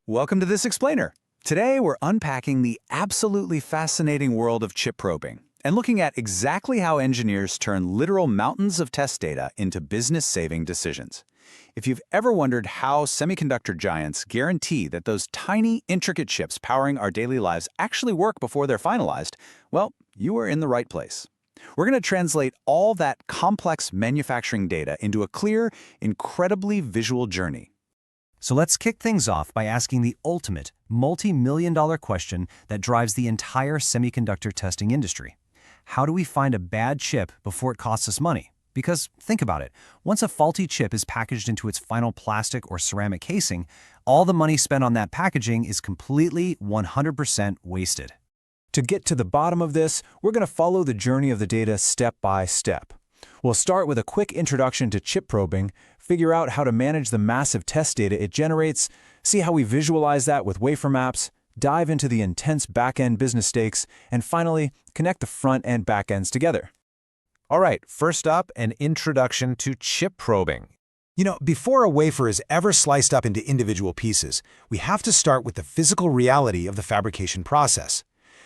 Welcome to this explainer. Today we're unpacking the absolutely fascinating world of chip probing and looking at exactly how engineers turn literal mountains of test data into business-saving decisions. If you've ever wondered how semiconductor giants guarantee that those tiny, intricate chips powering our daily lives actually work before they're finalized, well, you are in the right place. We're going to translate all that complex manufacturing data into a clear, incredibly visual journey. So let's kick things off by asking the ultimate, multi-million-dollar question that drives the entire semiconductor testing industry. How do we find a bad chip before it costs us money? Because, think about it, once a faulty chip is packaged into its final plastic or ceramic casing, all the money spent on that packaging is completely 100% wasted. To get to the bottom of this, we're going to follow the journey of the data step by step. We'll start with a quick introduction to chip probing, figure out how to manage the massive test data it generates, see how we visualize that with Wafer Maps, dive into the intense back-end business stakes, and finally, connect the front and back ends together. All right, first up, an introduction to chip probing. Before a wafer is ever sliced up into individual pieces, we have to start with the physical reality of the fabrication process.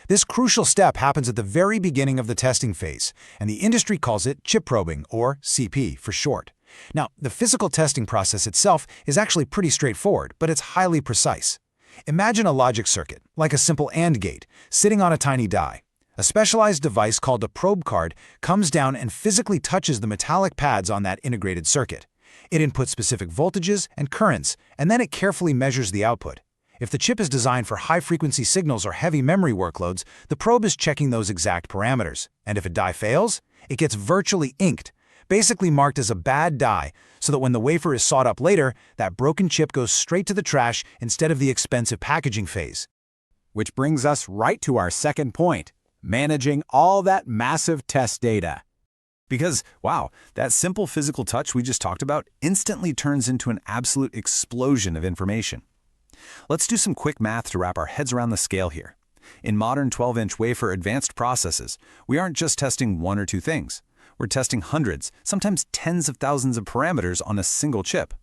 This crucial step happens at the very beginning of the testing phase, and the industry calls it chip probing, or CP for short. Now, the physical testing process itself is actually pretty straightforward, but it's highly precise. Imagine a logic circuit, like a simple AND gate, sitting on a tiny die. A specialized device called a probe card comes down and physically touches the metallic pads on that integrated circuit. It inputs specific voltages and currents, and then it carefully measures the output. If the chip is designed for high-frequency signals or heavy memory workloads, the probe is checking those exact parameters. And if a die fails, it gets virtually inked, basically marked as a bad die, so that when the wafer is sawed up later, that broken chip goes straight to the trash instead of the expensive packaging phase. Which brings us right to our second point, managing all that massive test data. Because, wow, that simple physical touch we just talked about instantly turns into an absolute explosion of information. Let's do some quick math to wrap our heads around the scale here. In modern 12-inch wafer advanced processes, we aren't just testing one or two things. We're testing hundreds, sometimes tens of thousands of parameters on a single chip.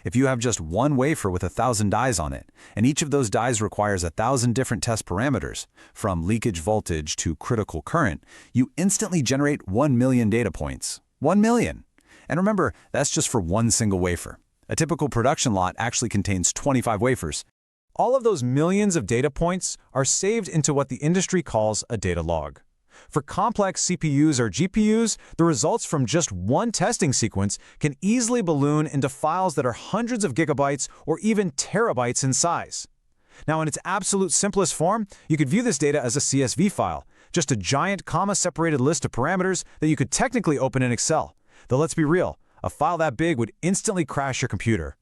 If you have just one wafer with 1,000 dies on it, and each of those dies requires 1,000 different test parameters, from leakage voltage to critical current, you instantly generate 1 million data points. 1 million! And remember, that's just for one single wafer. A typical production lot actually contains 25 wafers. All of those millions of data points are saved into what the industry calls a data log. For complex CPUs or GPUs, the results from just one testing sequence can easily balloon into files that are hundreds of gigabytes or even terabytes in size. Now, in its absolute simplest form, you could view this data as a CSV file, just a giant comma-separated list of parameters that you could technically open in Excel. Though let's be real, a file that big would instantly crash your computer.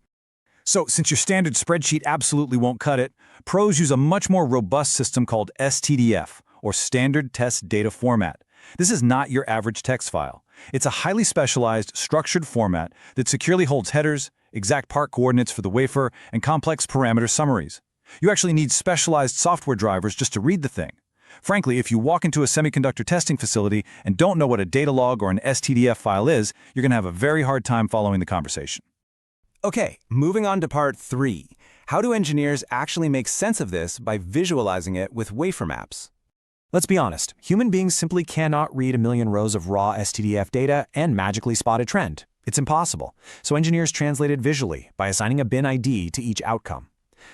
So, since your standard spreadsheet absolutely won't cut it, pros use a much more robust system called STDF, or Standard Test Data Format. This is not your average text file. It's a highly specialized, structured format that securely holds headers, exact part coordinates for the wafer, and complex parameter summaries. You actually need specialized software drivers just to read the thing. Frankly, if you walk into a semiconductor testing facility and don't know what a data log or an STDF file is, you're going to have a very hard time following the conversation. Okay, moving on to part 3. How do engineers actually make sense of this by visualizing it with Wafer Maps? Let's be honest, human beings simply cannot read a million rows of raw STDF data and magically spot a trend. It's impossible. So engineers translate it visually by assigning a bin ID to each outcome.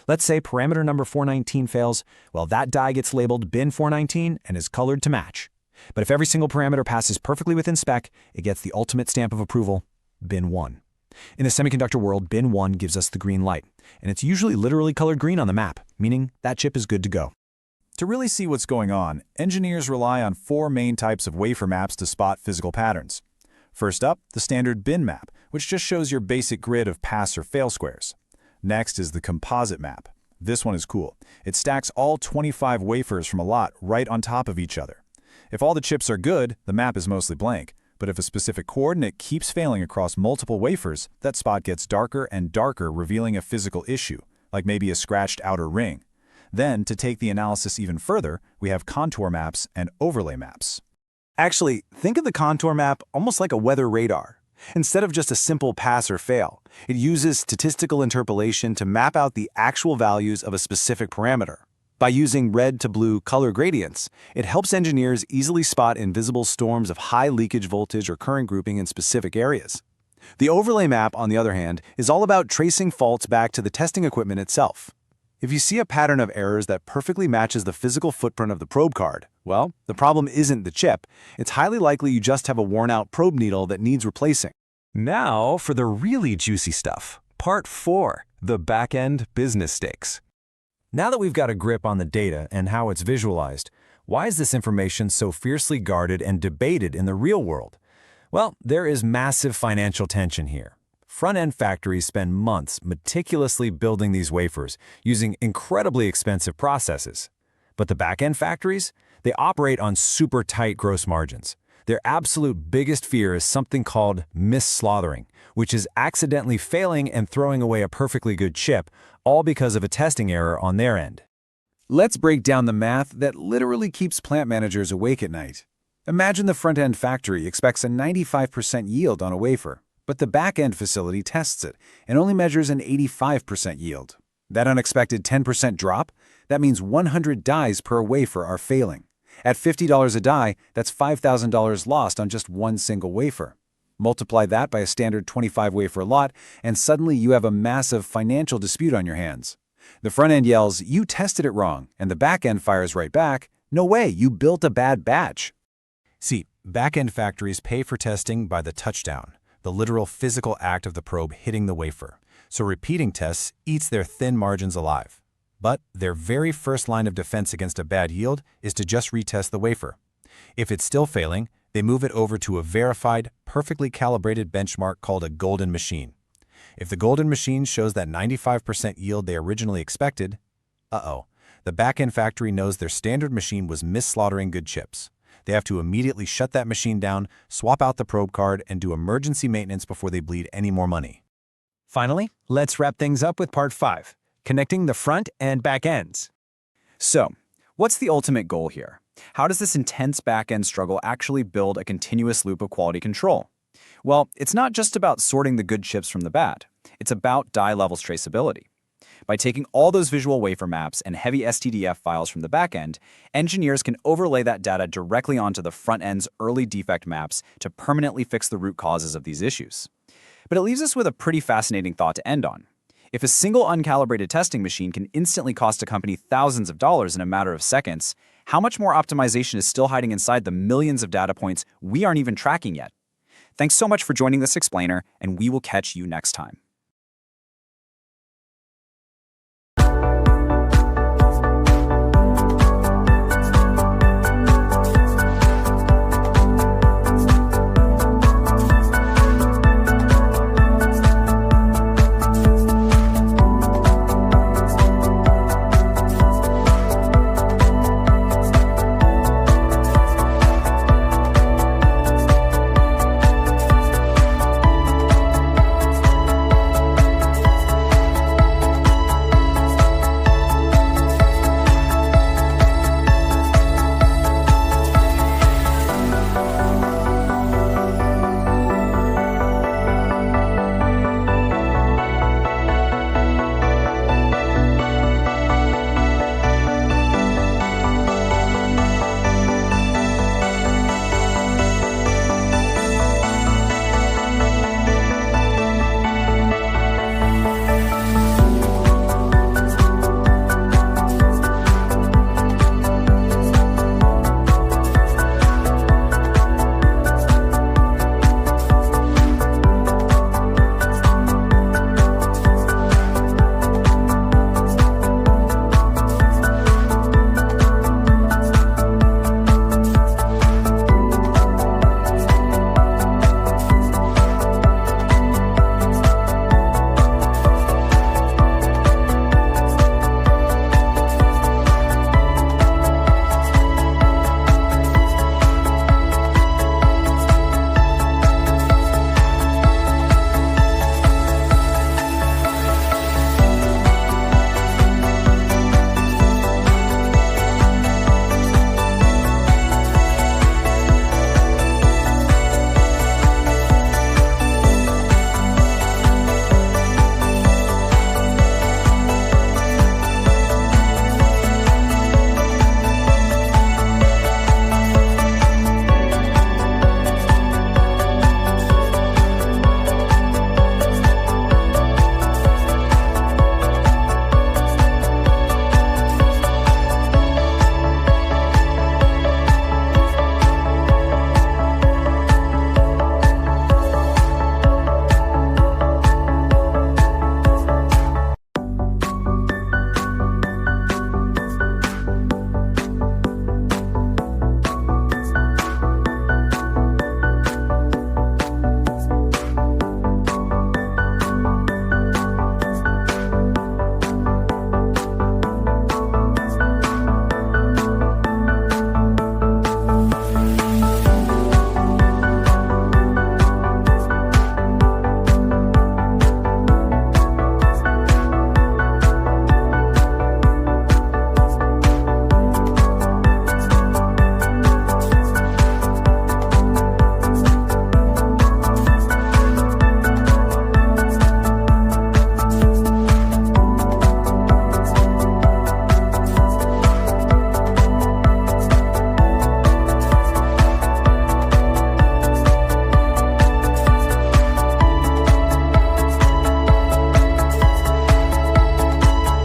Let's say parameter number 419 fails, well, that die gets labeled bin 419 and is colored to match. But if every single parameter passes perfectly within spec, it gets the ultimate stamp of approval, bin 1. In the semiconductor world, bin 1 gives us the green light, and it's usually literally colored green on the map, meaning that chip is good to go. To really see what's going on, engineers rely on 4 main types of wafer maps to spot physical patterns. First up, the standard bin map, which just shows your basic grid of pass or fail squares. Next is the composite map. This one is cool. It stacks all 25 wafers from a lot right on top of each other. If all the chips are good, the map is mostly blank. But if a specific coordinate keeps failing across multiple wafers, that spot gets darker and darker, revealing a physical issue, like maybe a scratched outer ring. Then, to take the analysis even further, we have contour maps and overlay maps. Actually, think of the contour map almost like a weather radar. Instead of just a simple pass or fail, it uses statistical interpolation to map out the actual values of a specific parameter. By using red to blue color gradients, it helps engineers easily spot invisible storms of high leakage voltage or current grouping in specific areas. The overlay map, on the other hand, is all about tracing faults back to the testing equipment itself. If you see a pattern of errors that perfectly matches the physical footprint of the probe card, well, the problem isn't the chip. It's highly likely you just have a worn-out probe needle that needs replacing. Now for the really juicy stuff. Part 4, the back-end business stakes. Now that we've got a grip on the data and how it's visualized, why is this information so fiercely guarded and debated in the real world? Well, there is massive financial tension here. Front-end factories spend months meticulously building these wafers using incredibly expensive processes. But the back-end factories, they operate on super tight gross margins. Their absolute biggest fear is something called mis-slaughtering, which is accidentally failing and throwing away a perfectly good chip, all because of a testing error on their end. Let's break down the math that literally keeps plant managers awake at night. Imagine the front-end factory expects a 95% yield on a wafer, but the back-end facility tests it and only measures an 85% yield. That unexpected 10% drop? That means 100 dies per wafer are failing. At $50 a die, that's $5,000 lost on just one single wafer. Multiply that by a standard 25-wafer lot, and suddenly you have a massive financial dispute on your hands. The front end yells, "You tested it wrong," and the back end fires right back, "No way, you built a bad batch." See, back-end factories pay for testing by the touchdown, the literal physical act of the probe hitting the wafer. So repeating tests eats their thin margins alive. But their very first line of defense against a bad yield is to just retest the wafer. If it's still failing, they move it over to a verified, perfectly calibrated benchmark called a golden machine. If the golden machine shows that 95% yield they originally expected, the back-end factory knows their standard machine was mis-slaughtering good chips. They have to immediately shut that machine down, swap out the probe card, and do emergency maintenance before they bleed any more money. Finally, let's wrap things up with part 5, connecting the front and back ends. So, what's the ultimate goal here? How does this intense back-end struggle actually build a continuous loop of quality control? Well, it's not just about sorting the good chips from the bad. It's about die levels traceability. By taking all those visual wafer maps and heavy STDF files from the back end, engineers can overlay that data directly onto the front end's early defect maps to permanently fix the root causes of these issues. But it leaves us with a pretty fascinating thought to end on. If a single uncalibrated testing machine can instantly cost a company thousands of dollars in a matter of seconds, how much more optimization is still hiding inside the millions of data points we aren't even tracking yet? Thanks so much for joining this explainer, and we will catch you next time.